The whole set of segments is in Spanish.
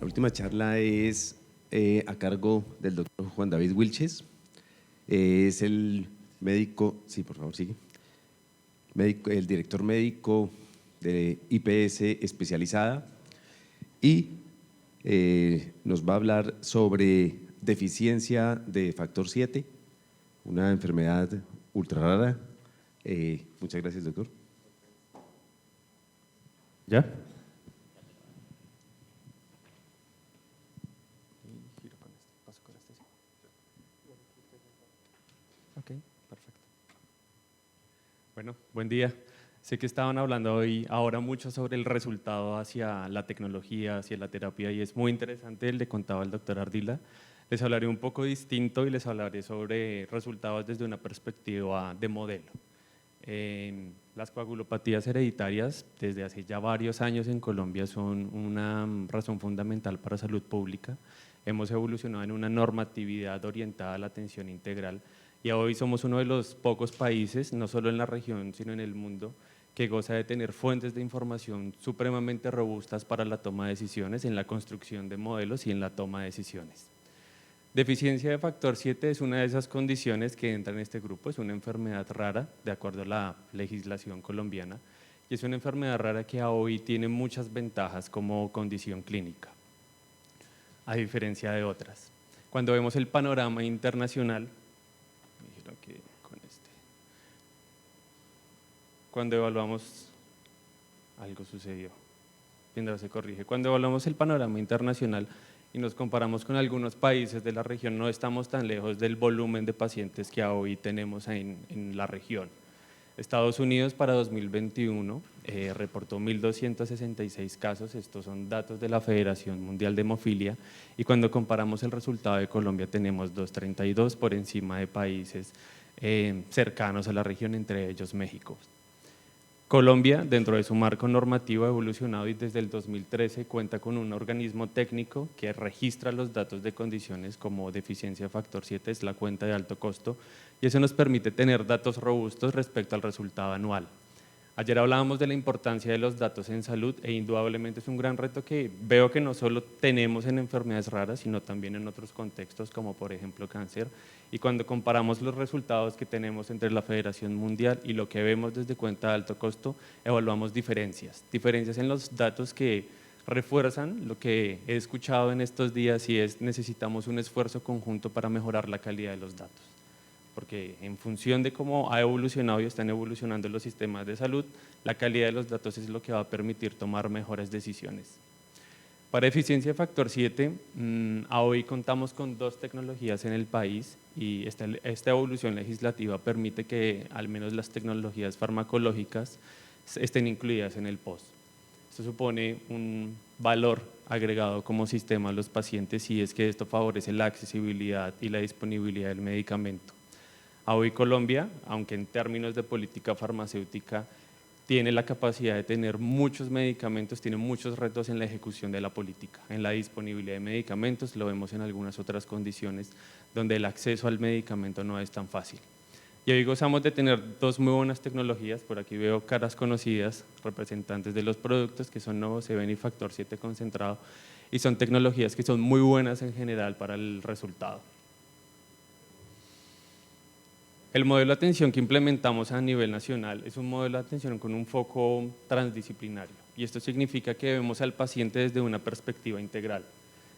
La última charla es a cargo del doctor Juan David Wilches. Es el médico, sí, por favor, sigue. El director médico de IPS especializada y nos va a hablar sobre deficiencia de factor 7, una enfermedad ultra rara. Muchas gracias, doctor. ¿Ya? Ok, perfecto. Bueno, buen día. Sé que estaban hablando hoy, ahora mucho sobre el resultado hacia la tecnología, hacia la terapia, y es muy interesante el que contaba el doctor Ardila. Les hablaré un poco distinto y les hablaré sobre resultados desde una perspectiva de modelo. Las coagulopatías hereditarias, desde hace ya varios años en Colombia, son una razón fundamental para salud pública. Hemos evolucionado en una normatividad orientada a la atención integral y hoy somos uno de los pocos países, no solo en la región, sino en el mundo, que goza de tener fuentes de información supremamente robustas para la toma de decisiones, en la construcción de modelos y en la toma de decisiones. Deficiencia de factor 7 es una de esas condiciones que entra en este grupo, es una enfermedad rara, de acuerdo a la legislación colombiana, y es una enfermedad rara que hoy tiene muchas ventajas como condición clínica, a diferencia de otras. Cuando vemos el panorama internacional, cuando evaluamos, algo sucedió, mientras se corrige, cuando evaluamos el panorama internacional y nos comparamos con algunos países de la región, no estamos tan lejos del volumen de pacientes que hoy tenemos en la región. Estados Unidos para 2021 reportó 1.266 casos, estos son datos de la Federación Mundial de Hemofilia, y cuando comparamos el resultado de Colombia tenemos 232 por encima de países cercanos a la región, entre ellos México. Colombia, dentro de su marco normativo, ha evolucionado y desde el 2013 cuenta con un organismo técnico que registra los datos de condiciones como deficiencia de factor 7, es la cuenta de alto costo, y eso nos permite tener datos robustos respecto al resultado anual. Ayer hablábamos de la importancia de los datos en salud e indudablemente es un gran reto que veo que no solo tenemos en enfermedades raras, sino también en otros contextos como por ejemplo cáncer. Y cuando comparamos los resultados que tenemos entre la Federación Mundial y lo que vemos desde cuenta de alto costo, evaluamos diferencias en los datos que refuerzan lo que he escuchado en estos días y es necesitamos un esfuerzo conjunto para mejorar la calidad de los datos. Porque en función de cómo ha evolucionado y están evolucionando los sistemas de salud, la calidad de los datos es lo que va a permitir tomar mejores decisiones. Para eficiencia de factor 7, hoy contamos con 2 tecnologías en el país y esta evolución legislativa permite que al menos las tecnologías farmacológicas estén incluidas en el POS. Esto supone un valor agregado como sistema a los pacientes y es que esto favorece la accesibilidad y la disponibilidad del medicamento. Hoy Colombia, aunque en términos de política farmacéutica tiene la capacidad de tener muchos medicamentos, tiene muchos retos en la ejecución de la política, en la disponibilidad de medicamentos, lo vemos en algunas otras condiciones donde el acceso al medicamento no es tan fácil. Y hoy gozamos de tener 2 muy buenas tecnologías, por aquí veo caras conocidas, representantes de los productos que son Novoseven y Factor 7 concentrado, y son tecnologías que son muy buenas en general para el resultado. El modelo de atención que implementamos a nivel nacional es un modelo de atención con un foco transdisciplinario y esto significa que vemos al paciente desde una perspectiva integral.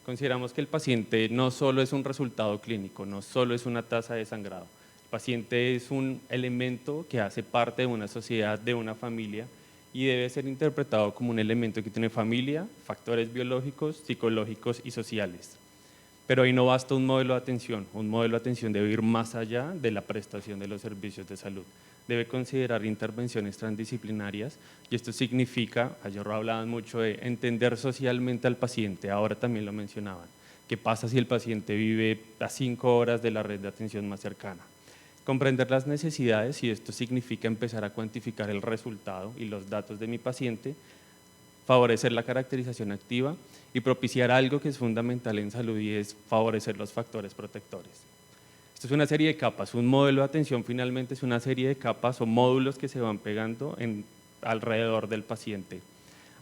Consideramos que el paciente no solo es un resultado clínico, no solo es una tasa de sangrado. El paciente es un elemento que hace parte de una sociedad, de una familia y debe ser interpretado como un elemento que tiene familia, factores biológicos, psicológicos y sociales. Pero ahí no basta un modelo de atención debe ir más allá de la prestación de los servicios de salud. Debe considerar intervenciones transdisciplinarias y esto significa, ayer hablaban mucho de entender socialmente al paciente, ahora también lo mencionaban. ¿Qué pasa si el paciente vive a 5 horas de la red de atención más cercana? Comprender las necesidades y esto significa empezar a cuantificar el resultado y los datos de mi paciente, favorecer la caracterización activa y propiciar algo que es fundamental en salud y es favorecer los factores protectores. Esto es una serie de capas, un modelo de atención finalmente es una serie de capas o módulos que se van pegando alrededor del paciente.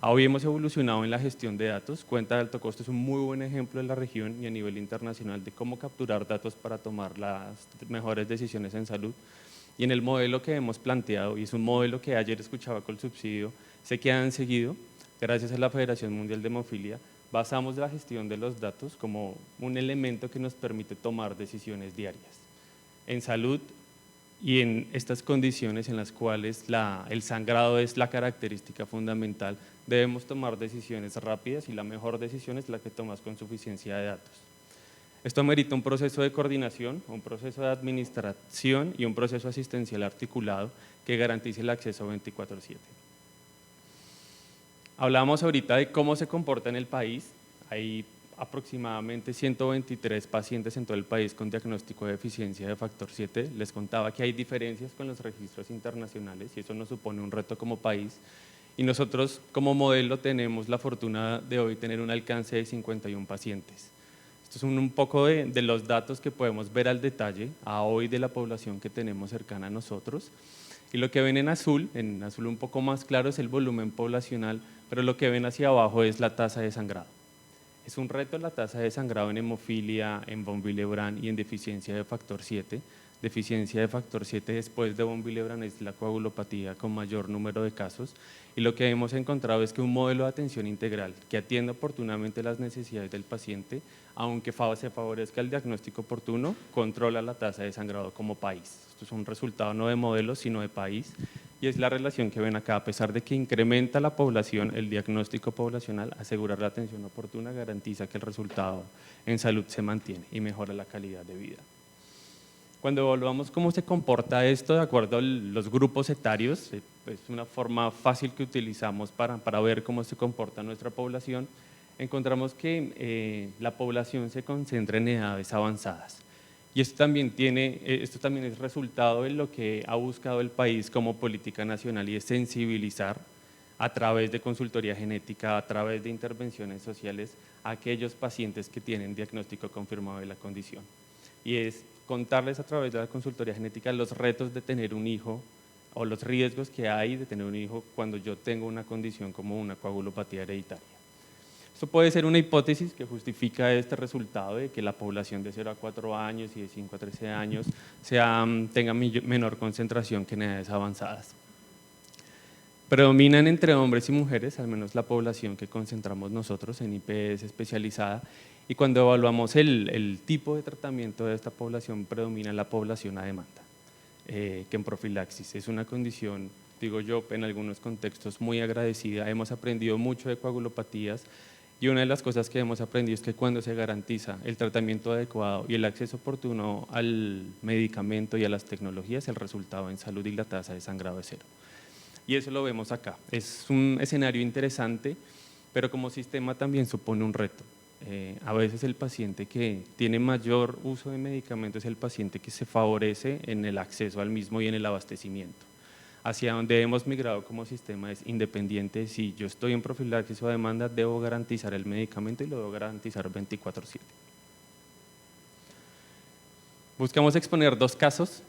Hoy hemos evolucionado en la gestión de datos. Cuenta de alto costo es un muy buen ejemplo en la región y a nivel internacional de cómo capturar datos para tomar las mejores decisiones en salud. Y en el modelo que hemos planteado, y es un modelo que ayer escuchaba con el subsidio, sé que han seguido, gracias a la Federación Mundial de Hemofilia, basamos la gestión de los datos como un elemento que nos permite tomar decisiones diarias. En salud y en estas condiciones en las cuales el sangrado es la característica fundamental, debemos tomar decisiones rápidas y la mejor decisión es la que tomas con suficiencia de datos. Esto amerita un proceso de coordinación, un proceso de administración y un proceso asistencial articulado que garantice el acceso 24/7. Hablábamos ahorita de cómo se comporta en el país. Hay aproximadamente 123 pacientes en todo el país con diagnóstico de deficiencia de factor 7. Les contaba que hay diferencias con los registros internacionales y eso nos supone un reto como país. Y nosotros como modelo tenemos la fortuna de hoy tener un alcance de 51 pacientes. Estos son un poco de los datos que podemos ver al detalle a hoy de la población que tenemos cercana a nosotros. Y lo que ven en azul un poco más claro es el volumen poblacional, pero lo que ven hacia abajo es la tasa de sangrado. Es un reto la tasa de sangrado en hemofilia, en von Willebrand y en deficiencia de factor 7. Deficiencia de factor 7 después de von Willebrand es la coagulopatía con mayor número de casos. Y lo que hemos encontrado es que un modelo de atención integral que atienda oportunamente las necesidades del paciente, aunque se favorezca el diagnóstico oportuno, controla la tasa de sangrado como país. Esto es un resultado no de modelo, sino de país. Y es la relación que ven acá, a pesar de que incrementa la población, el diagnóstico poblacional, asegurar la atención oportuna garantiza que el resultado en salud se mantiene y mejora la calidad de vida. Cuando evaluamos cómo se comporta esto de acuerdo a los grupos etarios, es una forma fácil que utilizamos para ver cómo se comporta nuestra población, encontramos que la población se concentra en edades avanzadas. Y esto también es resultado de lo que ha buscado el país como política nacional y es sensibilizar a través de consultoría genética, a través de intervenciones sociales a aquellos pacientes que tienen diagnóstico confirmado de la condición. Y es contarles a través de la consultoría genética los retos de tener un hijo o los riesgos que hay de tener un hijo cuando yo tengo una condición como una coagulopatía hereditaria. Esto puede ser una hipótesis que justifica este resultado de que la población de 0 a 4 años y de 5 a 13 años tenga menor concentración que en edades avanzadas. Predominan entre hombres y mujeres, al menos la población que concentramos nosotros en IPS especializada, y cuando evaluamos el tipo de tratamiento de esta población, predomina la población a demanda, que en profilaxis. Es una condición, digo yo, en algunos contextos muy agradecida. Hemos aprendido mucho de coagulopatías y una de las cosas que hemos aprendido es que cuando se garantiza el tratamiento adecuado y el acceso oportuno al medicamento y a las tecnologías, el resultado en salud y la tasa de sangrado es cero. Y eso lo vemos acá. Es un escenario interesante, pero como sistema también supone un reto. A veces el paciente que tiene mayor uso de medicamentos es el paciente que se favorece en el acceso al mismo y en el abastecimiento. Hacia donde hemos migrado como sistema es independiente. Si yo estoy en profilaxis o a demanda, debo garantizar el medicamento y lo debo garantizar 24/7. Buscamos exponer dos casos,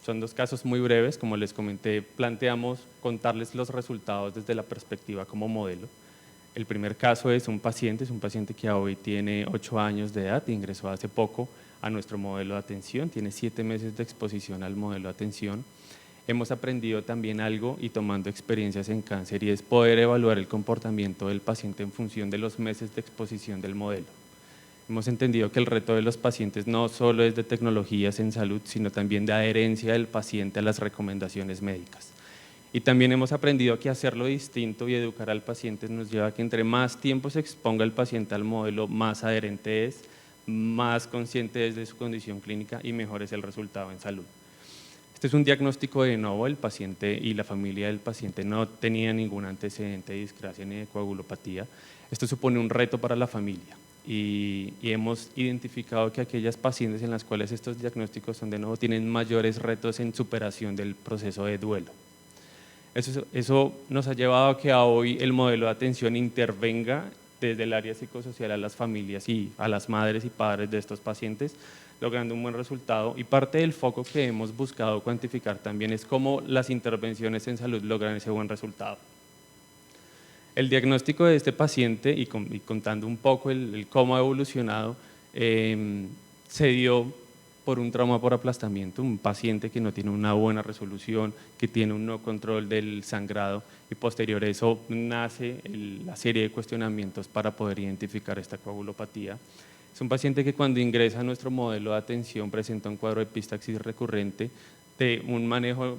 son dos casos muy breves, como les comenté, planteamos contarles los resultados desde la perspectiva como modelo. El primer caso es un paciente que hoy tiene 8 años de edad, ingresó hace poco a nuestro modelo de atención, tiene 7 meses de exposición al modelo de atención. Hemos aprendido también algo y tomando experiencias en cáncer y es poder evaluar el comportamiento del paciente en función de los meses de exposición del modelo. Hemos entendido que el reto de los pacientes no solo es de tecnologías en salud, sino también de adherencia del paciente a las recomendaciones médicas. Y también hemos aprendido que hacerlo distinto y educar al paciente nos lleva a que entre más tiempo se exponga el paciente al modelo, más adherente es, más consciente es de su condición clínica y mejor es el resultado en salud. Este es un diagnóstico de nuevo, el paciente y la familia del paciente no tenía ningún antecedente de discrasia ni de coagulopatía. Esto supone un reto para la familia. Y hemos identificado que aquellas pacientes en las cuales estos diagnósticos son de nuevo tienen mayores retos en superación del proceso de duelo. Eso nos ha llevado a que hoy el modelo de atención intervenga desde el área psicosocial a las familias y a las madres y padres de estos pacientes, logrando un buen resultado. Y parte del foco que hemos buscado cuantificar también es cómo las intervenciones en salud logran ese buen resultado. El diagnóstico de este paciente, y contando un poco el cómo ha evolucionado, se dio por un trauma por aplastamiento, un paciente que no tiene una buena resolución, que tiene un no control del sangrado, y posterior a eso nace la serie de cuestionamientos para poder identificar esta coagulopatía. Es un paciente que cuando ingresa a nuestro modelo de atención presenta un cuadro de epistaxis recurrente de un manejo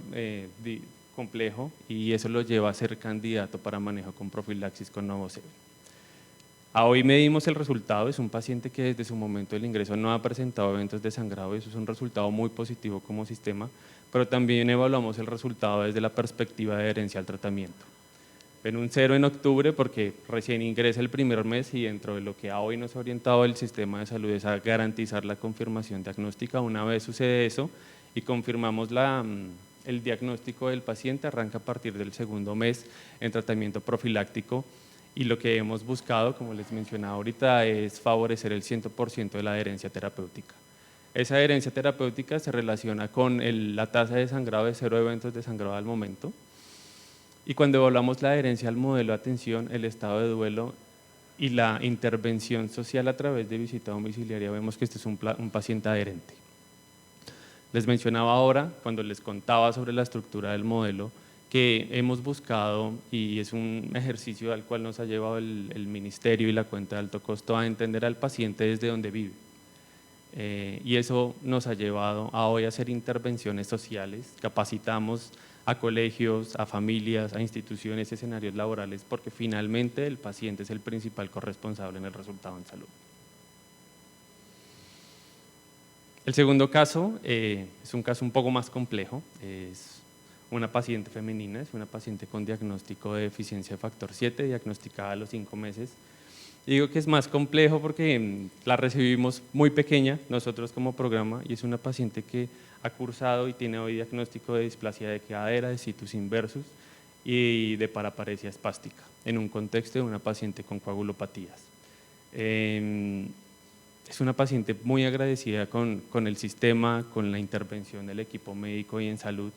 complejo, y eso lo lleva a ser candidato para manejo con profilaxis con Novocel. Hoy medimos el resultado, es un paciente que desde su momento del ingreso no ha presentado eventos de sangrado, y eso es un resultado muy positivo como sistema, pero también evaluamos el resultado desde la perspectiva de adherencia al tratamiento. En un 0 en octubre porque recién ingresa el primer mes, y dentro de lo que hoy nos ha orientado el sistema de salud es a garantizar la confirmación diagnóstica. Una vez sucede eso y confirmamos el diagnóstico del paciente, arranca a partir del segundo mes en tratamiento profiláctico, y lo que hemos buscado, como les mencionaba ahorita, es favorecer el 100% de la adherencia terapéutica. Esa adherencia terapéutica se relaciona con la tasa de sangrado de 0 eventos de sangrado al momento, y cuando evaluamos la adherencia al modelo de atención, el estado de duelo y la intervención social a través de visita domiciliaria, vemos que este es un paciente adherente. Les mencionaba ahora, cuando les contaba sobre la estructura del modelo, que hemos buscado, y es un ejercicio al cual nos ha llevado el ministerio y la cuenta de alto costo, a entender al paciente desde donde vive. Y eso nos ha llevado a hoy a hacer intervenciones sociales, capacitamos a colegios, a familias, a instituciones, escenarios laborales, porque finalmente el paciente es el principal corresponsable en el resultado en salud. El segundo caso es un caso un poco más complejo, es una paciente femenina, es una paciente con diagnóstico de deficiencia de factor 7, diagnosticada a los 5 meses. Y digo que es más complejo porque la recibimos muy pequeña nosotros como programa, y es una paciente que ha cursado y tiene hoy diagnóstico de displasia de cadera, de situs inversus y de paraparesia espástica, en un contexto de una paciente con coagulopatías. Es una paciente muy agradecida con el sistema, con la intervención del equipo médico y en salud,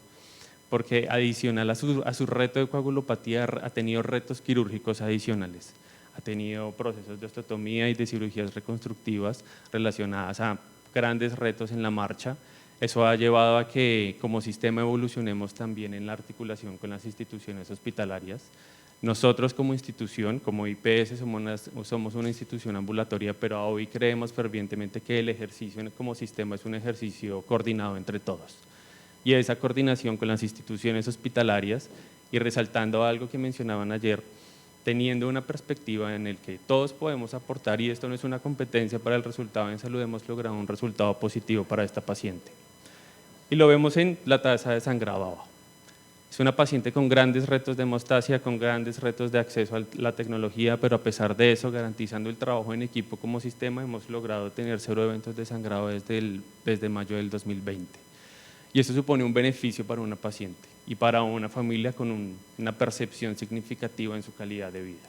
porque adicional a su reto de coagulopatía ha tenido retos quirúrgicos adicionales. Ha tenido procesos de osteotomía y de cirugías reconstructivas relacionadas a grandes retos en la marcha. Eso ha llevado a que como sistema evolucionemos también en la articulación con las instituciones hospitalarias. Nosotros como institución, como IPS, somos una institución ambulatoria, pero hoy creemos fervientemente que el ejercicio como sistema es un ejercicio coordinado entre todos. Y esa coordinación con las instituciones hospitalarias, y resaltando algo que mencionaban ayer, teniendo una perspectiva en el que todos podemos aportar, y esto no es una competencia para el resultado en salud, hemos logrado un resultado positivo para esta paciente. Y lo vemos en la tasa de sangrado abajo. Es una paciente con grandes retos de hemostasia, con grandes retos de acceso a la tecnología, pero a pesar de eso, garantizando el trabajo en equipo como sistema, hemos logrado tener 0 eventos de sangrado desde mayo del 2020. Y eso supone un beneficio para una paciente y para una familia con una percepción significativa en su calidad de vida.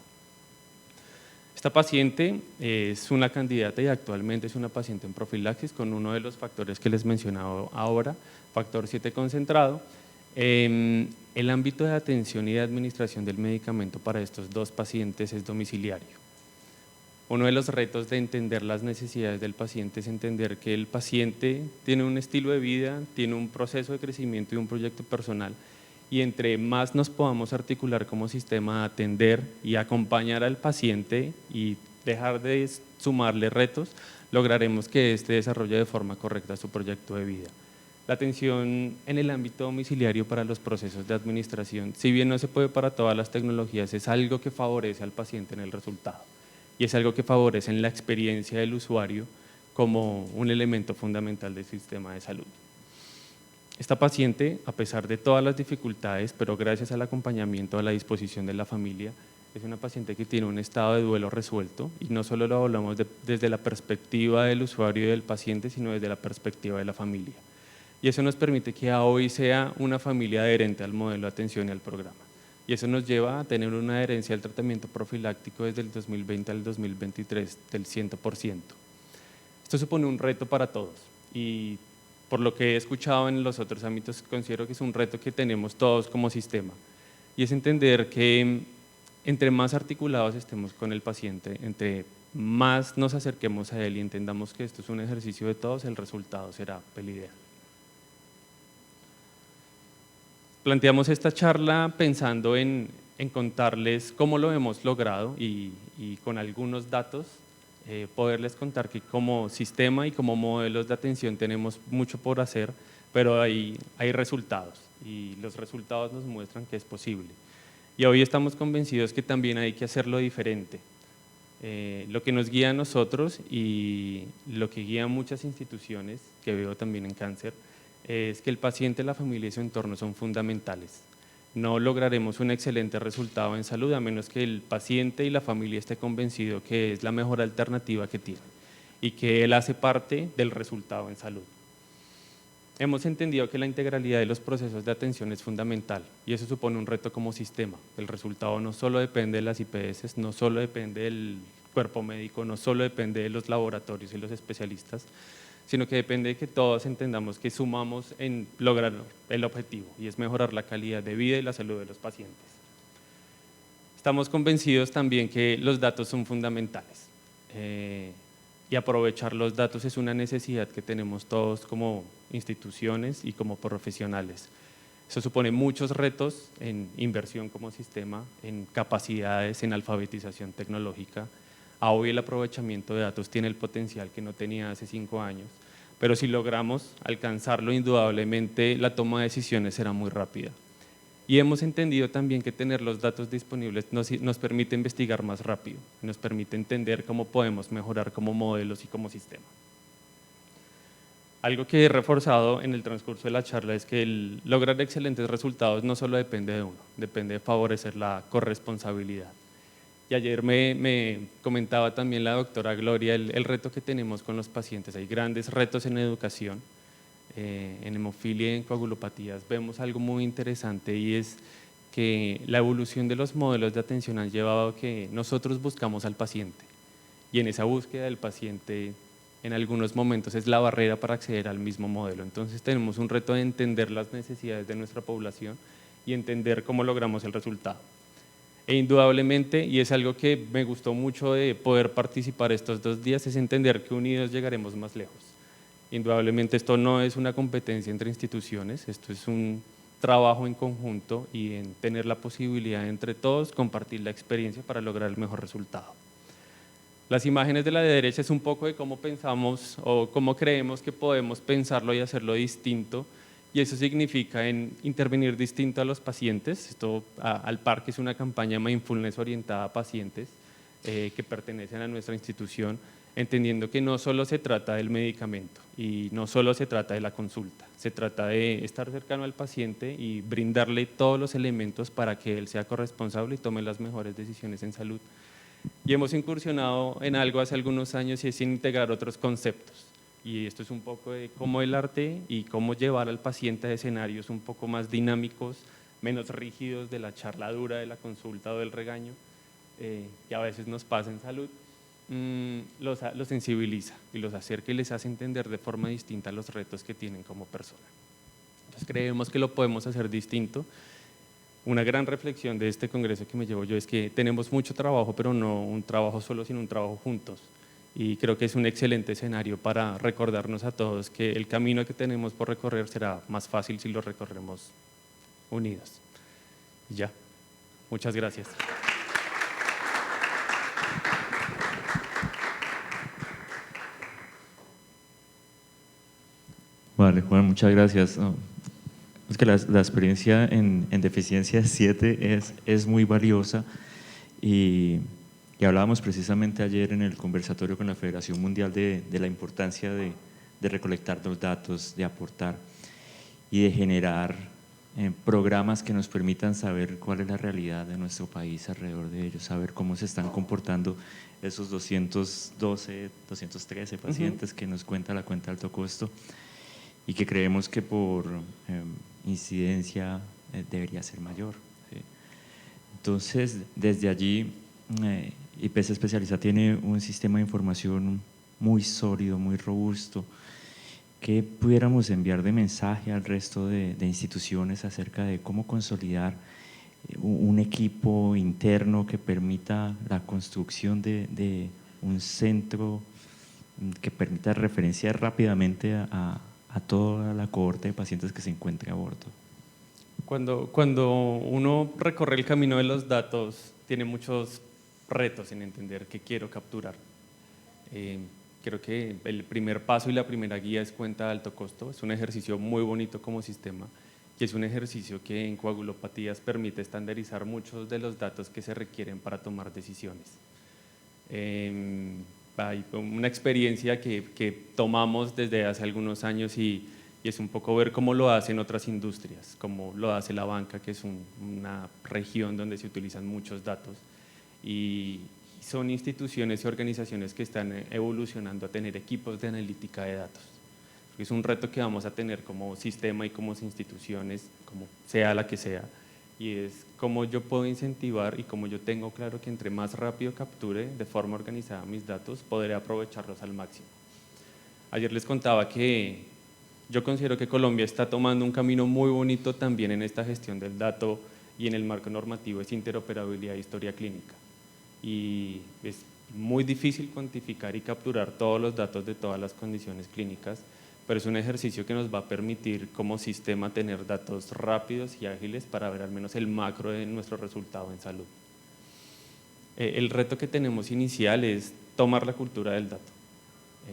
Esta paciente es una candidata y actualmente es una paciente en profilaxis con uno de los factores que les mencionaba ahora, factor 7 concentrado. El ámbito de atención y de administración del medicamento para estos dos pacientes es domiciliario. Uno de los retos de entender las necesidades del paciente es entender que el paciente tiene un estilo de vida, tiene un proceso de crecimiento y un proyecto personal, y entre más nos podamos articular como sistema a atender y acompañar al paciente y dejar de sumarle retos, lograremos que éste desarrolle de forma correcta su proyecto de vida. La atención en el ámbito domiciliario para los procesos de administración, si bien no se puede para todas las tecnologías, es algo que favorece al paciente en el resultado. Y es algo que favorece en la experiencia del usuario como un elemento fundamental del sistema de salud. Esta paciente, a pesar de todas las dificultades, pero gracias al acompañamiento, a la disposición de la familia, es una paciente que tiene un estado de duelo resuelto, y no solo lo hablamos desde la perspectiva del usuario y del paciente, sino desde la perspectiva de la familia. Y eso nos permite que hoy sea una familia adherente al modelo de atención y al programa. Y eso nos lleva a tener una adherencia al tratamiento profiláctico desde el 2020 al 2023 del 100%. Esto supone un reto para todos, y por lo que he escuchado en los otros ámbitos, considero que es un reto que tenemos todos como sistema, y es entender que entre más articulados estemos con el paciente, entre más nos acerquemos a él y entendamos que esto es un ejercicio de todos, el resultado será el ideal. Planteamos esta charla pensando en contarles cómo lo hemos logrado y con algunos datos poderles contar que como sistema y como modelos de atención tenemos mucho por hacer, pero hay resultados y los resultados nos muestran que es posible. Y hoy estamos convencidos que también hay que hacerlo diferente. Lo que nos guía a nosotros y lo que guía a muchas instituciones, que veo también en cáncer, es que el paciente, la familia y su entorno son fundamentales. No lograremos un excelente resultado en salud a menos que el paciente y la familia esté convencido que es la mejor alternativa que tiene y que él hace parte del resultado en salud. Hemos entendido que la integralidad de los procesos de atención es fundamental y eso supone un reto como sistema. El resultado no solo depende de las IPS, no solo depende del cuerpo médico, no solo depende de los laboratorios y los especialistas, sino que depende de que todos entendamos que sumamos en lograr el objetivo y es mejorar la calidad de vida y la salud de los pacientes. Estamos convencidos también que los datos son fundamentales y aprovechar los datos es una necesidad que tenemos todos como instituciones y como profesionales. Eso supone muchos retos en inversión como sistema, en capacidades, en alfabetización tecnológica. Hoy el aprovechamiento de datos tiene el potencial que no tenía hace 5 años, pero si logramos alcanzarlo, indudablemente la toma de decisiones será muy rápida. Y hemos entendido también que tener los datos disponibles nos permite investigar más rápido, nos permite entender cómo podemos mejorar como modelos y como sistema. Algo que he reforzado en el transcurso de la charla es que lograr excelentes resultados no solo depende de uno, depende de favorecer la corresponsabilidad. Y ayer me comentaba también la doctora Gloria el reto que tenemos con los pacientes. Hay grandes retos en educación, en hemofilia y en coagulopatías. Vemos algo muy interesante y es que la evolución de los modelos de atención han llevado a que nosotros buscamos al paciente y en esa búsqueda del paciente en algunos momentos es la barrera para acceder al mismo modelo. Entonces tenemos un reto de entender las necesidades de nuestra población y entender cómo logramos el resultado. E indudablemente, y es algo que me gustó mucho de poder participar estos 2 días, es entender que unidos llegaremos más lejos. Indudablemente esto no es una competencia entre instituciones, esto es un trabajo en conjunto y en tener la posibilidad entre todos compartir la experiencia para lograr el mejor resultado. Las imágenes de la derecha es un poco de cómo pensamos o cómo creemos que podemos pensarlo y hacerlo distinto, y eso significa en intervenir distinto a los pacientes. Esto al Parque es una campaña mindfulness orientada a pacientes que pertenecen a nuestra institución, entendiendo que no solo se trata del medicamento y no solo se trata de la consulta, se trata de estar cercano al paciente y brindarle todos los elementos para que él sea corresponsable y tome las mejores decisiones en salud. Y hemos incursionado en algo hace algunos años y es integrar otros conceptos. Y esto es un poco de cómo el arte y cómo llevar al paciente a escenarios un poco más dinámicos, menos rígidos de la charla dura, de la consulta o del regaño, que a veces nos pasa en salud, los sensibiliza y los acerca y les hace entender de forma distinta los retos que tienen como persona. Entonces creemos que lo podemos hacer distinto. Una gran reflexión de este congreso que me llevo yo es que tenemos mucho trabajo, pero no un trabajo solo, sino un trabajo juntos. Y creo que es un excelente escenario para recordarnos a todos que el camino que tenemos por recorrer será más fácil si lo recorremos unidos. Ya, muchas gracias. Vale, Juan, muchas gracias. Es que la experiencia en deficiencia 7 es muy valiosa y hablábamos precisamente ayer en el conversatorio con la Federación Mundial de la importancia de recolectar los datos, de aportar y de generar programas que nos permitan saber cuál es la realidad de nuestro país alrededor de ellos, saber cómo se están comportando esos 212, 213 pacientes que nos cuenta la cuenta de alto costo y que creemos que por incidencia debería ser mayor. ¿Sí? Entonces, desde allí, IPS Especializada tiene un sistema de información muy sólido, muy robusto, que pudiéramos enviar de mensaje al resto de instituciones acerca de cómo consolidar un equipo interno que permita la construcción de un centro que permita referenciar rápidamente a toda la cohorte de pacientes que se encuentre a bordo. Cuando uno recorre el camino de los datos, tiene muchos retos en entender qué quiero capturar. Creo que el primer paso y la primera guía es cuenta de alto costo. Es un ejercicio muy bonito como sistema y es un ejercicio que en coagulopatías permite estandarizar muchos de los datos que se requieren para tomar decisiones. Hay una experiencia que tomamos desde hace algunos años y es un poco ver cómo lo hacen otras industrias, cómo lo hace la banca, que es una región donde se utilizan muchos datos. Y son instituciones y organizaciones que están evolucionando a tener equipos de analítica de datos. Es un reto que vamos a tener como sistema y como instituciones, como sea la que sea, y es cómo yo puedo incentivar y cómo yo tengo claro que entre más rápido capture de forma organizada mis datos, podré aprovecharlos al máximo. Ayer les contaba que yo considero que Colombia está tomando un camino muy bonito también en esta gestión del dato y en el marco normativo es interoperabilidad e historia clínica. Y es muy difícil cuantificar y capturar todos los datos de todas las condiciones clínicas, pero es un ejercicio que nos va a permitir como sistema tener datos rápidos y ágiles para ver al menos el macro de nuestro resultado en salud. El reto que tenemos inicial es tomar la cultura del dato,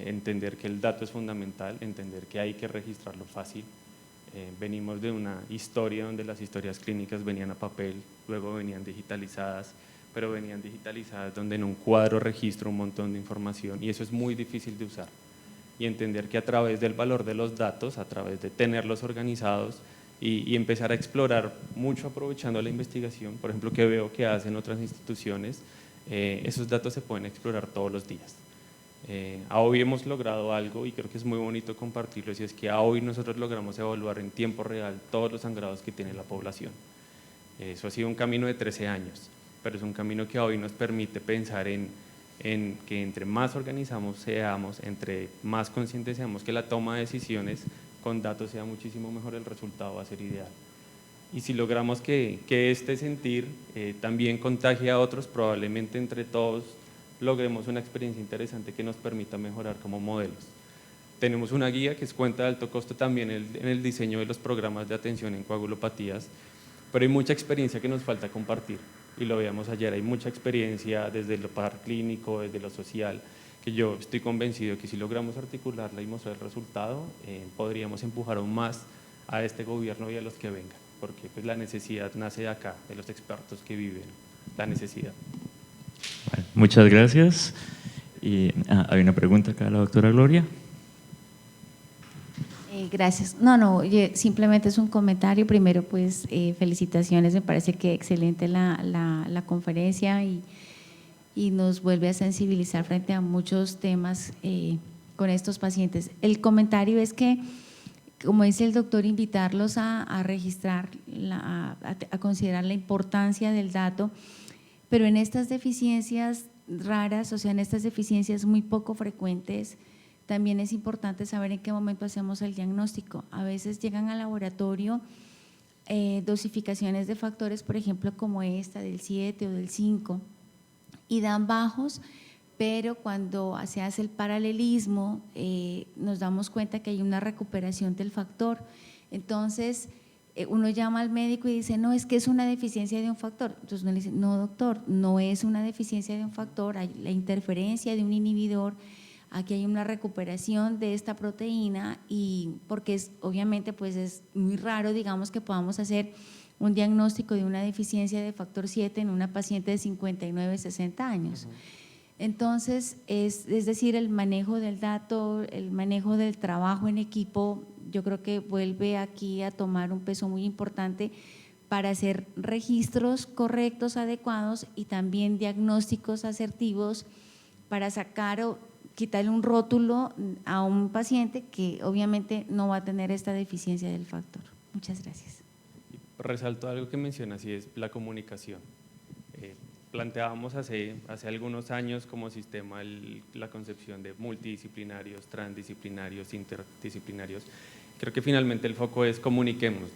entender que el dato es fundamental, entender que hay que registrarlo fácil. Venimos de una historia donde las historias clínicas venían a papel, luego venían digitalizadas, pero venían digitalizadas donde en un cuadro registro un montón de información y eso es muy difícil de usar. Y entender que a través del valor de los datos, a través de tenerlos organizados y empezar a explorar mucho aprovechando la investigación, por ejemplo, que veo que hacen otras instituciones, esos datos se pueden explorar todos los días. A hoy hemos logrado algo y creo que es muy bonito compartirlo, y es que a hoy nosotros logramos evaluar en tiempo real todos los sangrados que tiene la población. Eso ha sido un camino de 13 años, pero es un camino que hoy nos permite pensar en que entre más organizamos seamos, entre más conscientes seamos que la toma de decisiones con datos sea muchísimo mejor, el resultado va a ser ideal. Y si logramos que este sentir también contagie a otros, probablemente entre todos logremos una experiencia interesante que nos permita mejorar como modelos. Tenemos una guía que es cuenta de alto costo también en el diseño de los programas de atención en coagulopatías, pero hay mucha experiencia que nos falta compartir y lo veíamos ayer, hay mucha experiencia desde lo paraclínico, desde lo social, que yo estoy convencido que si logramos articularla y mostrar el resultado, podríamos empujar aún más a este gobierno y a los que vengan, porque pues, la necesidad nace de acá, de los expertos que viven la necesidad. Bueno, muchas gracias. Y hay una pregunta acá a la doctora Gloria. Gracias. Oye, simplemente es un comentario. Primero, pues felicitaciones, me parece que excelente la conferencia y nos vuelve a sensibilizar frente a muchos temas con estos pacientes. El comentario es que, como dice el doctor, invitarlos a registrar, a considerar la importancia del dato, pero en estas deficiencias raras, o sea, en estas deficiencias muy poco frecuentes, también es importante saber en qué momento hacemos el diagnóstico. A veces llegan al laboratorio dosificaciones de factores, por ejemplo, como esta del 7 o del 5, y dan bajos, pero cuando se hace el paralelismo nos damos cuenta que hay una recuperación del factor. Entonces, uno llama al médico y dice, no, es que es una deficiencia de un factor. Entonces uno le dice, no doctor, no es una deficiencia de un factor, hay la interferencia de un inhibidor. Aquí hay una recuperación de esta proteína y porque obviamente pues es muy raro, digamos, que podamos hacer un diagnóstico de una deficiencia de factor 7 en una paciente de 59, 60 años. Entonces, es decir, el manejo del dato, el manejo del trabajo en equipo, yo creo que vuelve aquí a tomar un peso muy importante para hacer registros correctos, adecuados y también diagnósticos asertivos para sacar o quitarle un rótulo a un paciente que obviamente no va a tener esta deficiencia del factor. Muchas gracias. Resalto algo que mencionas y es la comunicación. Planteábamos hace algunos años como sistema la concepción de multidisciplinarios, transdisciplinarios, interdisciplinarios. Creo que finalmente el foco es comuniquémonos.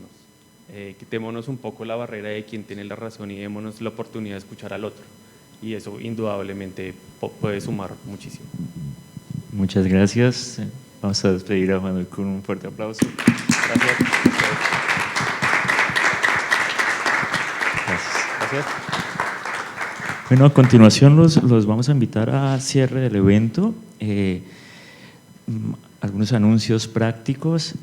Quitémonos un poco la barrera de quién tiene la razón y démonos la oportunidad de escuchar al otro. Y eso indudablemente puede sumar muchísimo. Muchas gracias. Vamos a despedir a Manuel con un fuerte aplauso. Gracias. Gracias. Bueno, a continuación los vamos a invitar a cierre del evento. Algunos anuncios prácticos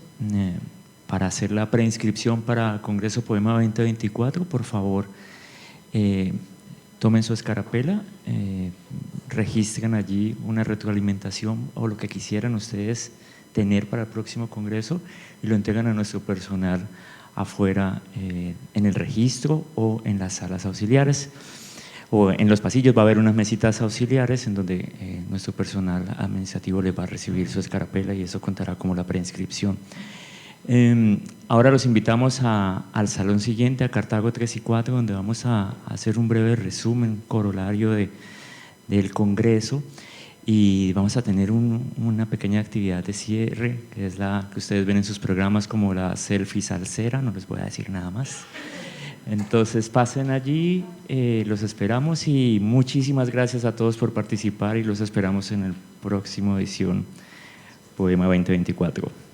para hacer la preinscripción para Congreso Poema 2024. Por favor, tomen su escarapela, registren allí una retroalimentación o lo que quisieran ustedes tener para el próximo Congreso y lo entregan a nuestro personal afuera en el registro o en las salas auxiliares. O en los pasillos va a haber unas mesitas auxiliares en donde nuestro personal administrativo les va a recibir su escarapela y eso contará como la preinscripción. Ahora los invitamos al salón siguiente, a Cartago 3 y 4, donde vamos a hacer un breve resumen corolario del Congreso y vamos a tener una pequeña actividad de cierre, que es la que ustedes ven en sus programas como la selfie salsera, no les voy a decir nada más. Entonces pasen allí, los esperamos y muchísimas gracias a todos por participar y los esperamos en el próximo edición Poema 2024.